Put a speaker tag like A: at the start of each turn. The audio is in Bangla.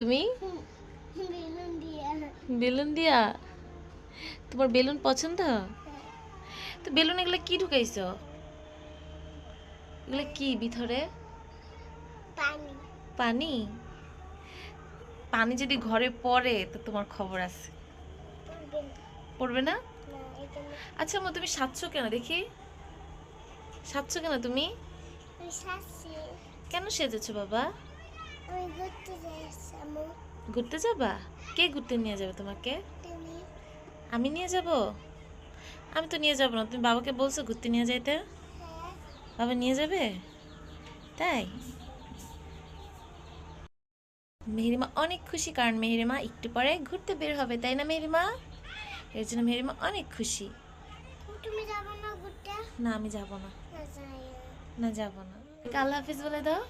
A: তুমি
B: বেলুন দিয়া।
A: বেলুন দিয়া? তোমার বেলুন পছন্দ? তো বেলুন এগুলো কি ঢুকাইছো? এগুলো কি ভিতরে?
B: পানি।
A: পানি? পানি যদি ঘরে পড়ে তো তোমার খবর আছে।
B: পড়বে না।
A: পড়বে না?
B: না, এখানে
A: আচ্ছা মা, তুমি সাজছো কেন দেখি? সাজছো কেন তুমি?
B: আমি শাসি।
A: কেন সেজেছো বাবা?
B: আমি ঘুরতে যাচ্ছি আম্মু।
A: ঘুরতে যাবা? কে ঘুরতে নিয়ে যাবে তোমাকে?
B: তুমি?
A: আমি নিয়ে যাব? আমি তো নিয়ে যাব না, তুমি বাবাকে বলছো ঘুরতে নিয়ে যাইতে?
B: হ্যাঁ।
A: বাবা নিয়ে যাবে? তাই? মেহেরিমা অনেক খুশি, কারণ মেহেরিমা একটু পরে ঘুরতে বের হবে, তাই না মেহেরিমা? এর জন্য মেহেরিমা অনেক খুশি।
B: তুমি যাবে না ঘুরতে?
A: না আমি যাব না।
B: না যাই।
A: না যাব না। আল্লাহ হাফিজ বলে দাও।